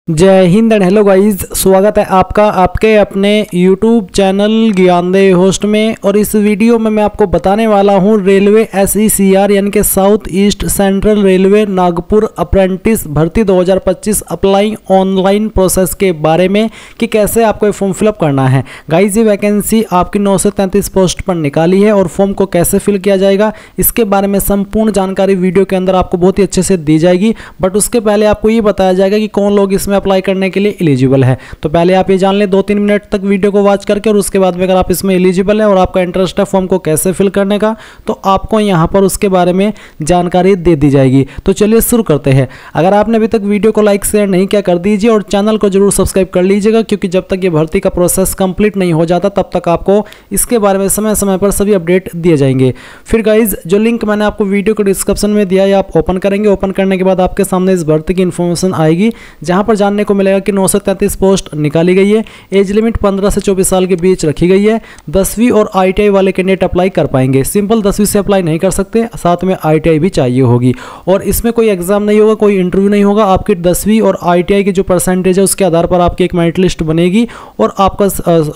जय Hind and hello guys, स्वागत है आपका आपके अपने YouTube चैनल ज्ञानदेव होस्ट में। और इस वीडियो में मैं आपको बताने वाला हूं रेलवे SECR यानी कि south east central railway Nagpur apprentice भर्ती 2025 अप्लाई ऑनलाइन प्रोसेस के बारे में कि कैसे आपको ये फॉर्म फिलअप करना है। गाइस ये वैकेंसी आपकी 9 से 33 पोस्ट पर निकाली है और फॉर्म को कैसे फिल किया जाएगा इसके बारे में संपूर्ण जानकारी वीडियो के अंदर आपको बहुत ही अच्छे से दी जाएगी। बट उसके पहले आपको ये बताया जाएगा कि कौन लोग इसमें अप्लाई करने के लिए एलिजिबल है। तो पहले आप ये जान लें 2-3 मिनट तक वीडियो को वॉच करके, और उसके बाद में अगर आप इसमें एलिजिबल है और आपका इंटरेस्ट है फॉर्म को कैसे फिल करने का, तो आपको यहाँ पर उसके बारे में जानकारी दे दी जाएगी। तो चलिए शुरू करते हैं। अगर आपने अभी तक वीडियो को लाइक शेयर नहीं किया कर दीजिए और चैनल को जरूर सब्सक्राइब कर लीजिएगा, क्योंकि जब तक ये भर्ती का प्रोसेस कंप्लीट नहीं हो जाता तब तक आपको इसके बारे में समय समय पर सभी अपडेट दिए जाएंगे। फिर गाइज जो लिंक मैंने आपको वीडियो को डिस्क्रिप्शन में दिया है आप ओपन करेंगे। ओपन करने के बाद आपके सामने इस भर्ती की इन्फॉर्मेशन आएगी, जहां पर जानने को मिलेगा कि 9 से 33 पोस्ट निकाली गई है। एज लिमिट 15 से 24 साल के बीच रखी गई है। 10वीं और ITI वाले कैंडिडेट अप्लाई कर पाएंगे। सिंपल 10वीं से अप्लाई नहीं कर सकते, साथ में ITI भी चाहिए होगी। और इसमें कोई एग्जाम नहीं होगा, कोई इंटरव्यू नहीं होगा। आपकी 10वीं और ITI की जो परसेंटेज है उसके आधार पर आपकी एक मेरिट लिस्ट बनेगी और आपका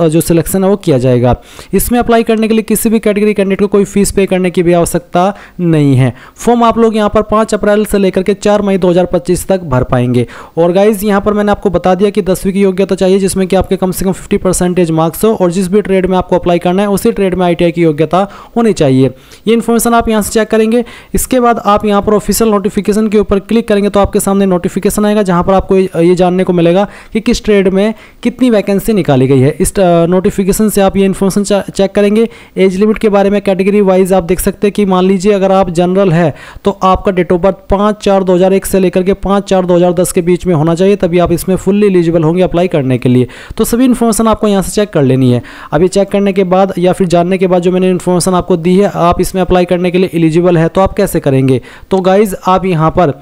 जो सिलेक्शन है वो किया जाएगा। इसमें अप्लाई करने के लिए किसी भी कैटेगरी कैंडिडेट को कोई फीस पे करने की भी आवश्यकता नहीं है। फॉर्म आप लोग यहाँ पर 5 अप्रैल से लेकर के 4 मई 2025 तक भर पाएंगे। और गाइज यहाँ पर मैंने आपको बता दिया कि 10वीं की योग्यता चाहिए, जिसमें कि आपके कम से कम 50% मार्क्स हो, और जिस भी ट्रेड में आपको अप्लाई करना है उसी ट्रेड में ITI की योग्यता होनी चाहिए। ये इन्फॉर्मेशन आप यहाँ से चेक करेंगे। इसके बाद आप यहाँ पर ऑफिशियल नोटिफिकेशन के ऊपर क्लिक करेंगे तो आपके सामने नोटिफिकेशन आएगा, जहाँ पर आपको ये जानने को मिलेगा कि किस ट्रेड में कितनी वैकेंसी निकाली गई है। इस नोटिफिकेशन से आप ये इन्फॉर्मेशन चेक करेंगे। एज लिमिट के बारे में कैटेगरी वाइज आप देख सकते हैं कि मान लीजिए अगर आप जनरल है तो आपका डेट ऑफ बर्थ 5/4/2001 से लेकर के 5/4/2010 के बीच में होना चाहिए, तभी आप इसमें फुल्ली एलिजिबल होंगे अप्लाई करने के लिए। तो सभी इन्फॉर्मेशन आपको यहाँ से चेक कर लेनी है। अभी चेक करने के बाद या फिर जानने के बाद जो मैंने इन्फॉर्मेशन आपको दी है, आप इसमें अप्लाई करने के लिए एलिजिबल है तो आप कैसे करेंगे। तो गाइज आप यहाँ पर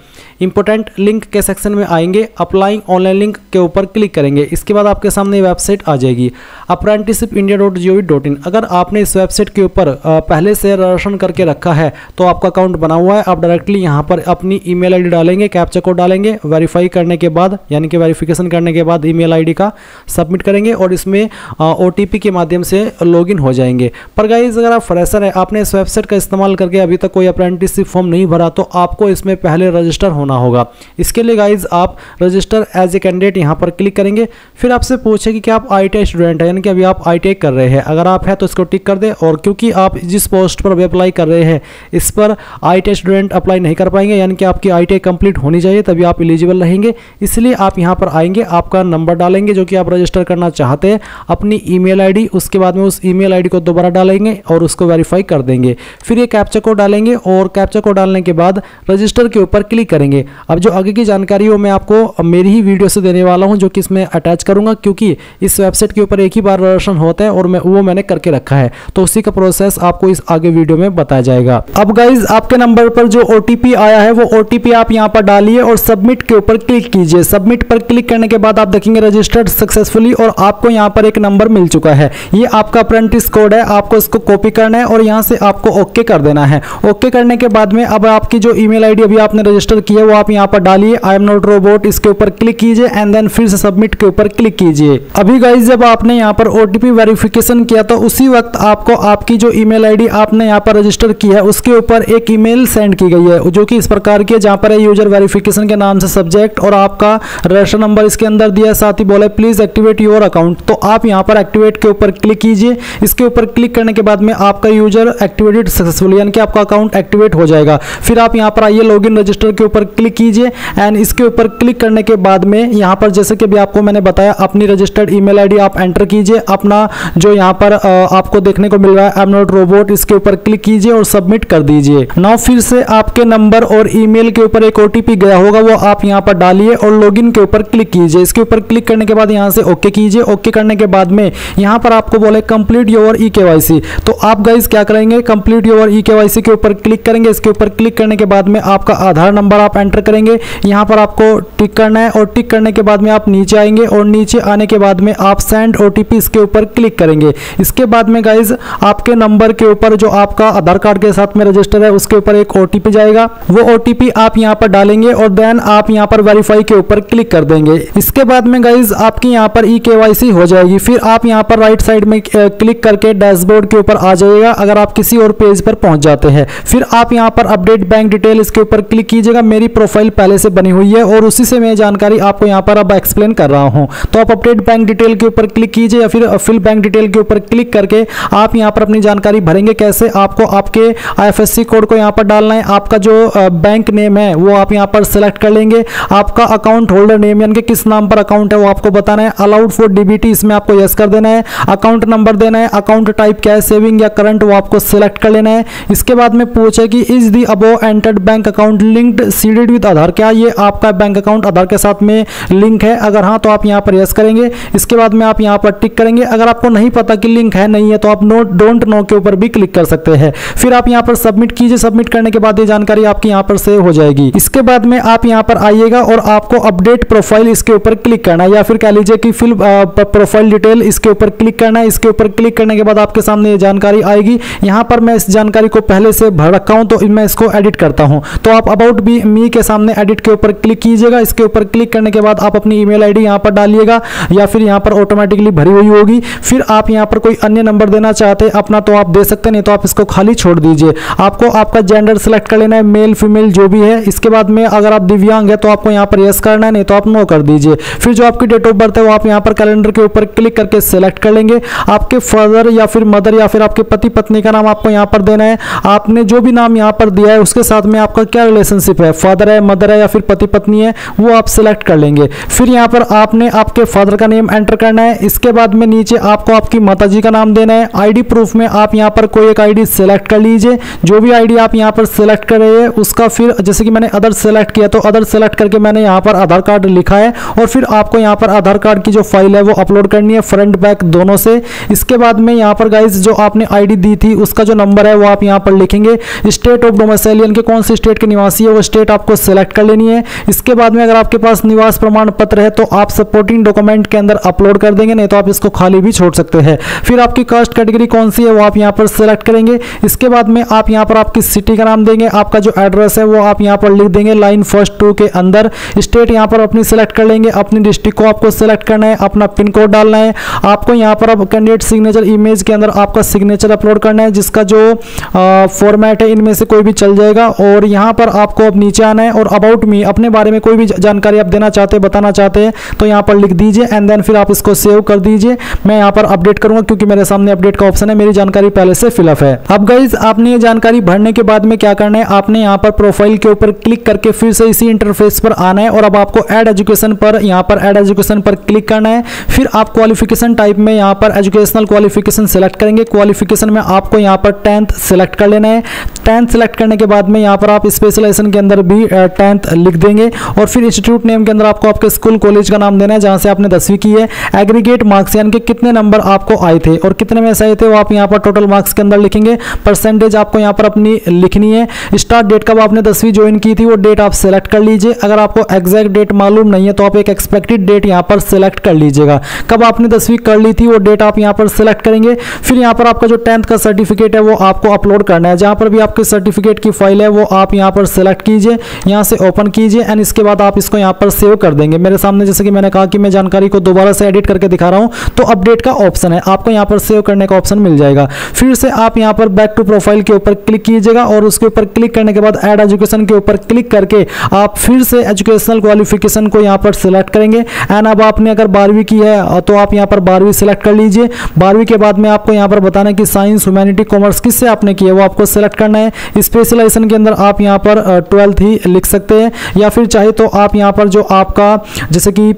इंपॉर्टेंट लिंक के सेक्शन में आएंगे, अप्लाई ऑनलाइन लिंक के ऊपर क्लिक करेंगे। इसके बाद आपके सामने वेबसाइट आ जाएगी apprenticeshipindia.gov.in। अगर आपने इस वेबसाइट के ऊपर पहले से रजिस्ट्रेशन करके रखा है तो आपका अकाउंट बना हुआ है। आप डायरेक्टली यहाँ पर अपनी ईमेल ID डालेंगे, कैप्चा कोड डालेंगे, वेरीफाई करने के बाद यानी कि वेरिफिकेशन करने के बाद ईमेल ID का सबमिट करेंगे और इसमें OTP के माध्यम से लॉगिन हो जाएंगे। पर गाइज अगर आप फ्रेशर हैं, आपने इस वेबसाइट का इस्तेमाल करके अभी तक कोई अप्रेंटिसशिप फॉर्म नहीं भरा, तो आपको इसमें पहले रजिस्टर होना होगा। इसके लिए गाइज आप रजिस्टर एज ए कैंडिडेट यहाँ पर क्लिक करेंगे। फिर आपसे पूछेगी कि आप ITI स्टूडेंट हैं, यानी कि अभी आप ITI कर रहे हैं। अगर आप हैं तो इसको टिक कर दें। और क्योंकि आप जिस पोस्ट पर अप्लाई कर रहे हैं इस पर ITI स्टूडेंट अप्लाई नहीं कर पाएंगे, यानी कि आपकी ITI कंप्लीट होनी चाहिए तभी आप एलिजिबल रहेंगे। इसलिए आप यहाँ पर आएंगे, आपका नंबर डालेंगे जो कि आप रजिस्टर करना चाहते हैं, अपनी ईमेल ID, उसके बाद में उस ईमेल ID को दोबारा डालेंगे और उसको वेरीफाई कर देंगे। फिर ये कैप्चा कोड डालेंगे और कैप्चा कोड डालने के बाद रजिस्टर के ऊपर क्लिक करेंगे। अब जो आगे की जानकारी हो मैं आपको मेरी ही वीडियो से देने वाला हूं, जो कि इसमें अटैच करूंगा, क्योंकि इस वेबसाइट के ऊपर एक ही बार रजिस्ट्रेशन होता है और वो मैंने करके रखा है। तो उसी का प्रोसेस आपको इस आगे वीडियो में बताया जाएगा। अब गाइज आपके नंबर पर जो OTP आया है वो OTP आप यहाँ पर डालिए और सबमिट के ऊपर क्लिक कीजिए। सबमिट पर क्लिक करने के बाद आप देखेंगे रजिस्टर्ड सक्सेसफुली और आपको यहाँ पर एक नंबर मिल चुका है। ये आपका अप्रेंटिस कोड है, आपको इसको कॉपी करना है और यहाँ से आपको ओके कर देना है। ओके करने के बाद में अब आपकी जो ईमेल ID अभी आपने रजिस्टर किया वो आप यहाँ पर डालिए। आई एम नॉट रोबोट, इसके ऊपर क्लिक कीजिए एंड देन फिर से सबमिट के ऊपर क्लिक कीजिए। अभी गाइस जब आपने यहाँ पर OTP वेरिफिकेशन किया तो उसी वक्त आपको आपकी जो ईमेल ID आपने यहाँ पर रजिस्टर की है उसके ऊपर एक ईमेल सेंड की गई है, जो कि इस प्रकार की है, जहाँ पर यूजर वेरिफिकेशन के नाम से सब्जेक्ट और आपका रजिस्टर नंबर इसके अंदर दिया, साथ ही बोले प्लीज एक्टिवेट योर अकाउंट। तो आप यहाँ पर एक्टिवेट के ऊपर क्लिक कीजिए। इसके ऊपर क्लिक करने के बाद में आपका यूजर एक्टिवेटेड सक्सेसफुली, यानी कि आपका अकाउंट एक्टिवेट हो जाएगा। फिर आप यहाँ पर आइए लॉगिन रजिस्टर के ऊपर क्लिक कीजिए एंड इसके ऊपर क्लिक करने के बाद में यहाँ पर जैसे कि अभी आपको मैंने बताया अपनी रजिस्टर्ड ईमेल ID आप एंटर कीजिए। अपना जो यहाँ पर आपको देखने को मिल रहा है आई एम नॉट रोबोट, इसके ऊपर क्लिक कीजिए और सबमिट कर दीजिए। नाउ फिर से आपके नंबर और ईमेल के ऊपर एक OTP गया होगा, वो आप यहाँ पर डालिए और लॉगिन के ऊपर क्लिक कीजिए। इसके ऊपर क्लिक करने के बाद यहाँ से ओके कीजिए। ओके करने के बाद में यहाँ पर आपको बोले कंप्लीट योर eKYC। तो आप गाइस क्या करेंगे, कंप्लीट योर eKYC के ऊपर क्लिक करेंगे। इसके ऊपर क्लिक करने के बाद में आपका आधार नंबर आप एंटर करेंगे, यहाँ पर आपको टिक करना है और टिक करने के बाद में आप नीचे आएंगे और नीचे आने के बाद में आप सेंड OTP इसके ऊपर क्लिक करेंगे। इसके बाद में गाइस आपके नंबर के ऊपर जो आपका आधार कार्ड के साथ में रजिस्टर है उसके ऊपर एक OTP जाएगा, वो OTP आप यहाँ पर डालेंगे और देन आप यहाँ पर वेरीफाई के ऊपर क्लिक क्लिक कर देंगे। इसके बाद में गाइज आपकी यहाँ पर eKYC हो जाएगी। फिर आप यहाँ पर राइट साइड में क्लिक करके डैशबोर्ड के ऊपर आ जाइएगा अगर आप किसी और पेज पर पहुंच जाते हैं। फिर आप यहाँ पर अपडेट बैंक डिटेल इसके ऊपर क्लिक कीजिएगा। मेरी प्रोफाइल पहले से बनी हुई है और उसी से मैं जानकारी आपको यहाँ पर अब एक्सप्लेन कर रहा हूँ। तो आप अपडेट बैंक डिटेल के ऊपर क्लिक कीजिए या फिर फिल बैंक डिटेल के ऊपर क्लिक करके आप यहाँ पर अपनी जानकारी भरेंगे। कैसे? आपको आपके IFSC कोड को यहाँ पर डालना है, आपका जो बैंक नेम है वो आप यहाँ पर सिलेक्ट कर लेंगे, आपका अकाउंट होल्डर नेम यानी कि किस नाम पर अकाउंट है वो आपको बताना है, अलाउड फॉर DBT इसमें आपको यस कर देना है, अकाउंट नंबर देना है, अकाउंट टाइप क्या है सेविंग या करंट वो आपको सिलेक्ट कर लेना है। इसके बाद में पूछे कि is the above entered bank account linked seeded with Aadhaar, क्या ये आपका बैंक अकाउंट आधार के साथ में लिंक है? अगर हाँ तो आप यहाँ पर यस करेंगे। इसके बाद में आप यहाँ पर टिक करेंगे। अगर आपको नहीं पता कि लिंक है नहीं है तो आप डोंट नो के ऊपर भी क्लिक कर सकते हैं। फिर आप यहाँ पर सबमिट कीजिए। सबमिट करने के बाद ये जानकारी आपकी यहाँ पर सेव हो जाएगी। इसके बाद में आप यहाँ पर आइएगा और आपको अपडेट प्रोफाइल इसके ऊपर क्लिक करना है या फिर कह लीजिए कि फिल प्रोफाइल डिटेल इसके ऊपर क्लिक करना है। इसके ऊपर क्लिक करने के बाद आपके सामने ये जानकारी आएगी। यहाँ पर मैं इस जानकारी को पहले से भर रखा हूँ तो मैं इसको एडिट करता हूँ। तो आप अबाउट मी के सामने एडिट के ऊपर क्लिक कीजिएगा। इसके ऊपर क्लिक करने के बाद आप अपनी ईमेल आईडी यहाँ पर डालिएगा या फिर यहाँ पर ऑटोमेटिकली भरी हुई होगी। फिर आप यहाँ पर कोई अन्य नंबर देना चाहते हैं अपना तो आप दे सकते हैं, नहीं तो आप इसको खाली छोड़ दीजिए। आपको आपका जेंडर सेलेक्ट कर लेना है, मेल फीमेल जो भी है। इसके बाद में अगर आप दिव्यांग है तो आपको यहाँ पर यस करना है, नहीं तो आप नो कर दीजिए। फिर जो आपकी डेट ऑफ बर्थ है वो आप यहाँ पर कैलेंडर के ऊपर क्लिक करके सेलेक्ट कर लेंगे। आपके फादर या फिर मदर या फिर आपके पति पत्नी का नाम आपको यहाँ पर देना है। आपने जो भी नाम यहाँ पर दिया है उसके साथ में आपका क्या रिलेशनशिप है, फादर है, मदर है या फिर पति पत्नी है, वो आप सिलेक्ट कर लेंगे। फिर यहाँ पर आपने आपके फादर का नेम एंटर करना है। इसके बाद में नीचे आपको आपकी माताजी का नाम देना है। आईडी प्रूफ में आप यहाँ पर कोई एक आईडी सेलेक्ट कर लीजिए। जो भी आईडी आप यहाँ पर सेलेक्ट कर रहे हैं उसका फिर जैसे कि मैंने अदर सेलेक्ट किया तो अदर सेलेक्ट करके मैंने यहाँ पर आधार कार्ड लिखा है और फिर आपको यहाँ पर आधार कार्ड की जो फाइल है वो अपलोड करनी है फ्रंट बैक दोनों से। इसके बाद में यहाँ पर गाइज जो आपने आईडी दी थी उसका जो नंबर है वो आप यहाँ पर लिखेंगे। स्टेट ऑफ डोमिसाइल यानी कि कौन सी स्टेट के निवासी है वो स्टेट आपको सेलेक्ट कर लेनी है। इसके बाद में अगर आपके पास निवास प्रमाण पत्र है तो आप सपोर्टिंग डॉक्यूमेंट के अंदर अपलोड कर देंगे, नहीं तो आप इसको खाली भी छोड़ सकते हैं। फिर आपकी कास्ट कैटेगरी कौन सी है वो आप यहाँ पर सेलेक्ट करेंगे। इसके बाद में आप यहाँ पर आपकी सिटी का नाम देंगे, आपका जो एड्रेस है वो आप यहाँ पर लिख देंगे लाइन फर्स्ट 2 के अंदर। स्टेट यहाँ पर अपनी सेलेक्ट कर लेंगे, अपनी डिस्ट्रिक्ट को आपको सेलेक्ट करना है, अपना पिन कोड डालना है। आपको यहाँ पर अब कैंडिडेट सिग्नेचर इमेज के अंदर आपका सिग्नेचर अपलोड करना है, जिसका जो फॉर्मेट है इनमें से कोई भी चल जाएगा। और यहाँ पर आपको अब नीचे आना है और अबाउट मी अपने बारे में कोई भी जानकारी आप देना चाहते हैं, बताना चाहते हैं तो यहाँ पर लिख दीजिए एंड देन फिर आप इसको सेव कर दीजिए। मैं यहाँ पर अपडेट करूंगा क्योंकि मेरे सामने अपडेट का ऑप्शन है, मेरी जानकारी पहले से फिलअप है। अब गाइज आपने ये जानकारी भरने के बाद में क्या करना है, आपने यहाँ पर प्रोफाइल के ऊपर क्लिक करके फिर से इसी इंटरफेस पर आना है और अब आपको ऐड एजुकेशन पर यहाँ पर ऐड एजुकेशन पर क्लिक करना है। फिर आप क्वालिफिकेशन टाइप में यहाँ पर एजुकेशनल क्वालिफिकेशन सेलेक्ट करेंगे। क्वालिफिकेशन में आपको यहाँ पर 10th सेलेक्ट कर लेना है। 10th सेलेक्ट करने के बाद में यहाँ पर आप स्पेशलाइजेशन के अंदर भी 10th लिख देंगे और फिर इंस्टीट्यूट नेम के अंदर आपको आपके स्कूल कॉलेज का नाम देना है जहाँ से आपने 10वीं की है। एग्रीगेट मार्क्स यानी कि कितने नंबर आपको आए थे और कितने में से आए थे वो आप यहाँ पर टोटल मार्क्स के अंदर लिखेंगे। परसेंटेज आपको यहाँ पर अपनी लिखनी है। स्टार्ट डेट कब आपने 10वीं ज्वाइन की थी वो डेट आप सेलेक्ट कर लीजिए। अगर आपको एग्जैक्ट डेट मालूम नहीं है तो आप एक एक्सपेक्टेड डेट यहाँ पर सेलेक्ट कर लीजिएगा। कब आपने 10वीं कर ली थी वो डेट आप यहाँ पर सेलेक्ट करेंगे। फिर यहाँ पर आपका जो 10th का सर्टिफिकेट है वो आपको अपलोड करना है। जहाँ पर भी आपके सर्टिफिकेट की फाइल है वो आप यहाँ पर सेलेक्ट कीजिए, यहाँ से ओपन कीजिए एंड इसके बाद आप इसको यहाँ पर सेव कर देंगे। मेरे सामने जैसे कि मैंने कहा कि मैं जानकारी को दोबारा से एडिट करके दिखा रहा हूँ तो अपडेट का ऑप्शन है, आपको यहाँ पर सेव करने का ऑप्शन मिल जाएगा। फिर से आप यहाँ पर बैक टू प्रोफाइल के ऊपर क्लिक कीजिएगा और उसके ऊपर क्लिक करने के बाद ऐड एजुकेशन के ऊपर क्लिक करके आप फिर से एजुकेशनल क्वालिफिकेशन को यहाँ पर सिलेक्ट करेंगे। एंड अब आपने अगर 12वीं की है तो आप यहाँ पर 12वीं सिलेक्ट कर लीजिए। 12वीं के बाद में आपको यहाँ पर बताना है कि साइंस ह्यूमैनिटी कॉमर्स किससे आपने किया है वो आपको सिलेक्ट करना है। स्पेशलाइजेशन के अंदर आप यहाँ पर 12th ही लिख सकते हैं या फिर चाहे तो आप यहाँ पर जो आपका जैसे कि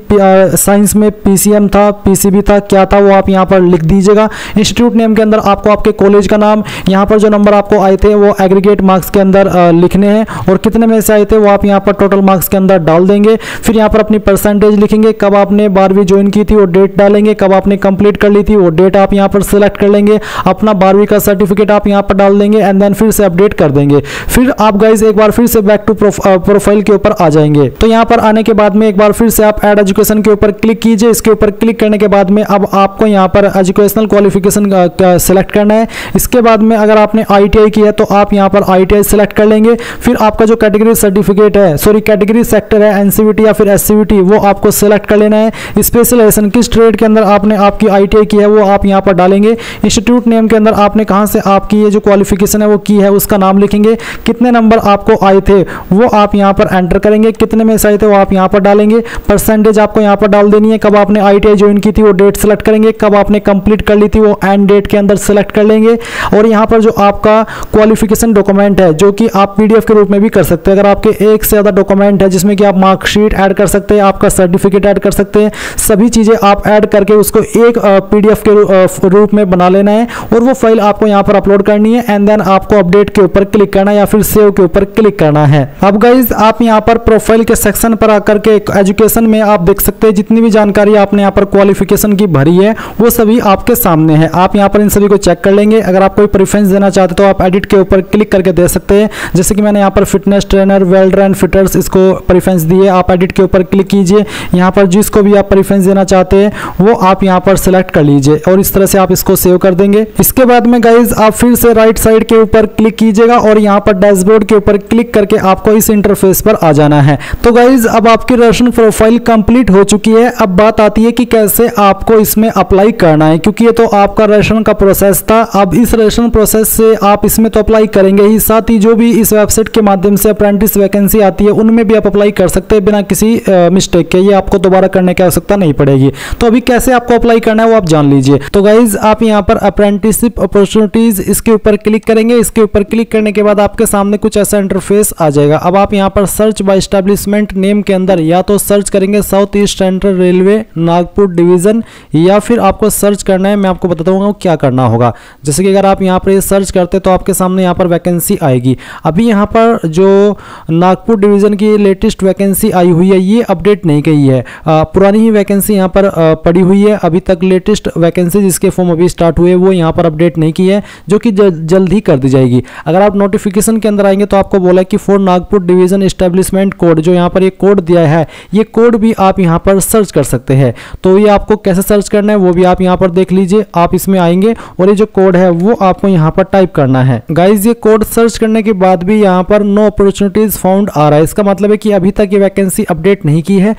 साइंस में PCM था, PCB था, क्या था वो आप यहाँ पर लिख दीजिएगा। इंस्टीट्यूट नेम के अंदर आपको आपके कॉलेज का नाम, यहाँ पर जो नंबर आपको आए थे वो एग्रीगेट मार्क्स के अंदर लिखने हैं और कितने में से आए थे वो आप यहाँ पर टोटल मार्क्स के अंदर डाल देंगे। फिर यहाँ पर अपनी परसेंटेज लिखेंगे, कब आपने 12वीं ज्वाइन की थी वो डेट डालेंगे, कब आपने कंप्लीट कर ली थी वो डेट आप यहाँ पर सिलेक्ट कर लेंगे। अपना 12वीं का सर्टिफिकेट आप यहाँ पर डाल देंगे एंड देन फिर से अपडेट कर देंगे। फिर आप गाइज एक बार फिर से बैक टू प्रोफाइल के ऊपर आ जाएंगे। तो यहाँ पर आने के बाद में एक बार फिर से आप ऐड एजुकेशन के ऊपर क्लिक कीजिए। इसके ऊपर क्लिक करने के बाद में अब आपको यहाँ पर एजुकेशनल क्वालिफिकेशन सेलेक्ट करना है। इसके बाद में अगर आपने ITI की है तो आप यहाँ पर ITI सेलेक्ट कर लेंगे। फिर आपका जो कैटेगरी सर्टिफिकेट है, सॉरी कैटेगरी सेक्टर है, NCVT या या फिर एससीवीटी वो आपको सेलेक्ट कर लेना है। स्पेशलाइजेशन किस ट्रेड के अंदर आपने आपकी आईटीआई की है वो आप यहाँ पर डालेंगे। इंस्टीट्यूट नेम के अंदर आपने कहाँ से आपकी ये जो क्वालिफिकेशन है वो की है उसका नाम लिखेंगे। कितने नंबर आपको आए थे वो आप यहाँ पर एंटर करेंगे, कितने में से आए थे वो आप यहाँ पर डालेंगे। परसेंटेज आपको यहाँ पर डाल देनी है, कब आपने आईटीआई ज्वाइन की थी वो डेट सेलेक्ट करेंगे, कब आपने कंप्लीट कर ली थी वो एंड डेट के अंदर सेलेक्ट कर लेंगे। और यहाँ पर जो आपका क्वालिफिकेशन डॉक्यूमेंट है जो कि आप पीडीएफ के रूप में भी कर सकते हैं। अगर आपके एक से ज़्यादा डॉक्यूमेंट है जिसमें कि आप मार्कशीट ऐड कर सकते हैं, आपका सर्टिफिकेट ऐड कर सकते हैं, सभी चीज़ें आप ऐड करके उसको एक पीडीएफ के रूप में बना लेना है और वो फाइल आपको यहाँ पर अपलोड करनी है। एंड देन आपको अपडेट के ऊपर क्लिक करना है या फिर सेव के ऊपर क्लिक करना है। अब गाइज आप यहाँ पर प्रोफाइल के सेक्शन पर आकर के एजुकेशन में आप देख सकते हैं जितनी भी जानकारी आपने यहाँ पर क्वालिफिकेशन की भरी है वो सभी आपके सामने है। आप यहाँ पर इन सभी को चेक कर लेंगे। अगर आप कोई प्रेफरेंस देना चाहते तो आप एडिट के ऊपर क्लिक करके दे सकते हैं। जैसे कि मैंने यहाँ पर fitness trainer, welder and fitters इसको प्रेफरेंस दिए। आप एडिट के ऊपर क्लिक कीजिए। यहाँ पर जिसको भी आप प्रेफरेंस देना चाहते हैं वो आप यहाँ पर सिलेक्ट कर लीजिए और इस तरह से आप इसको सेव कर देंगे। इसके बाद में गाइज आप फिर से राइट साइड के ऊपर क्लिक कीजिएगा और यहाँ पर डैशबोर्ड के ऊपर क्लिक करके आपको इस इंटरफेस पर आ जाना है। तो गाइज अब आपकी रेशन प्रोफाइल कंप्लीट हो चुकी है। अब बात आती है कि कैसे आपको इसमें अप्लाई करना है, क्योंकि ये तो आपका रेशन का प्रोसेस था। अब इस रेशन प्रोसेस से आप इसमें तो अप्लाई करेंगे ही, साथ ही जो भी इस वेबसाइट के माध्यम से अप्रेंटिस वैकेंसी आती है उनमें भी आप अप्लाई कर सकते हैं बिना किसी मिस्टेक के। ये आपको दोबारा करने की आवश्यकता नहीं पड़ेगी। तो अभी कैसे आपको अप्लाई करना है वो आप जान लीजिए। तो गाइज आप यहाँ पर अप्रेंटिसशिप अपॉर्चुनिटीज इसके ऊपर क्लिक करेंगे। इसके ऊपर क्लिक करने के बाद आपके सामने कुछ ऐसा इंटरफेस आ जाएगा। अब आप यहाँ पर सर्च बाय एस्टेब्लिशमेंट नेम के अंदर या तो सर्च करेंगे south east central railway Nagpur division, या फिर आपको सर्च करना है, मैं आपको बताता हूँ क्या करना होगा। जैसे कि अगर आप यहाँ पर सर्च करते तो आपके सामने यहाँ पर वैकेंसी आएगी। अभी यहाँ पर जो नागपुर डिवीजन की लेटेस्ट वैकेंसी आई हुई है ये अपडेट नहीं की है, पुरानी ही वैकेंसी यहाँ पर पड़ी हुई है। अभी तक लेटेस्ट वैकेंसी जिसके फॉर्म अभी स्टार्ट हुए वो यहाँ पर अपडेट नहीं की है, जो कि जल्द ही कर दी जाएगी। अगर आप नोटिफिकेशन के अंदर आएंगे तो आपको बोला कि for Nagpur division establishment code, जो यहाँ पर ये कोड दिया है ये कोड भी आप यहाँ पर सर्च कर सकते हैं। तो ये आपको कैसे सर्च करना है वो भी आप यहाँ पर देख लीजिए। आप इसमें आएंगे और ये जो कोड है वो आपको यहाँ पर टाइप करना है। गाइज ये कोड सर्च करने के बाद भी यहाँ पर नो अपॉर्चुनिटीज फाउंड आ रहा है। इसका मतलब है कि अभी तक ये वैकेंसी अपडेट नहीं की है।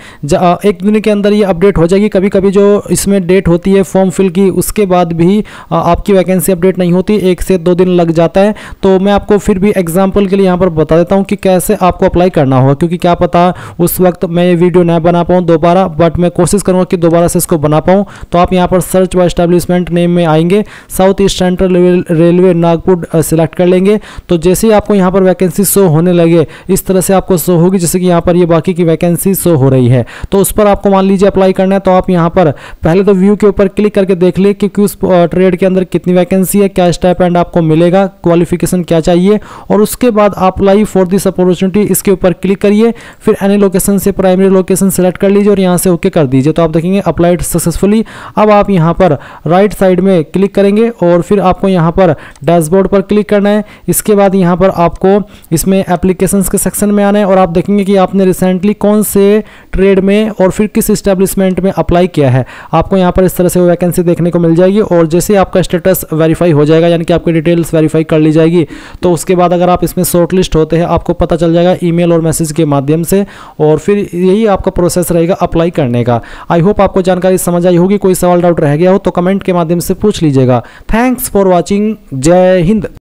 एक दिन के अंदर ये अपडेट हो जाएगी। कभी कभी जो इसमें डेट होती है फॉर्म फिल की उसके बाद भी आपकी वैकेंसी अपडेट नहीं होती, 1 से 2 दिन लग जाता है। तो मैं आपको फिर भी एग्जांपल के लिए यहाँ पर बता देता हूँ कि कैसे आपको अप्लाई करना होगा, क्योंकि क्या पता उस वक्त मैं ये वीडियो ना बना पाऊँ दोबारा, बट मैं कोशिश करूँगा कि दोबारा से इसको बना पाऊँ। तो आप यहाँ पर सर्च बाय एस्टेब्लिशमेंट नेम में आएंगे, south east central railway Nagpur select कर लेंगे। तो जैसे ही आपको यहाँ पर वैकेंसी शो होने लगे इस तरह से आपको शो होगी, जैसे कि यहाँ पर ये बाकी की वैकेंसी शो हो रही है। तो उस पर आपको मान लीजिए अप्लाई करना है, तो आप यहाँ पर पहले तो व्यू के ऊपर क्लिक करके देख ले कि उस ट्रेड के अंदर कितनी वैकेंसी है, क्या स्टाइपेंड आपको मिलेगा, क्वालिफिकेशन क्या चाहिए, और उसके बाद अप्लाई फॉर दिस अपॉर्चुनिटी इसके ऊपर क्लिक करिए। फिर एनी लोकेशन से प्राइमरी लोकेशन सेलेक्ट कर लीजिए और यहाँ से ओके कर दीजिए। तो आप देखेंगे अप्लाइड सक्सेसफुली। अब आप यहाँ पर राइट साइड में क्लिक करेंगे और फिर आपको यहाँ पर डैशबोर्ड पर क्लिक करना है। इसके बाद यहाँ पर आपको इसमें एप्लीकेशंस के सेक्शन में आना है और आप देखेंगे कि आपने रिसेंटली कौन से ट्रेड में और फिर किस एस्टेब्लिशमेंट में अप्लाई किया है। आपको यहाँ पर इस तरह से वो वैकेंसी देखने को मिल जाएगी और जैसे आपका स्टेटस वेरीफाई हो जाएगा, यानी कि आपकी डिटेल्स वेरीफाई कर ली जाएगी, तो उसके बाद अगर आप इसमें शॉर्टलिस्ट होते हैं आपको पता चल जाएगा ईमेल और मैसेज के माध्यम से, और फिर यही आपका प्रोसेस रहेगा अप्लाई करने का। आई होप आपको जानकारी समझ आई होगी। कोई सवाल डाउट रह गया हो तो कमेंट के माध्यम से पूछ लीजिएगा। Thanks for watching. जय हिंद।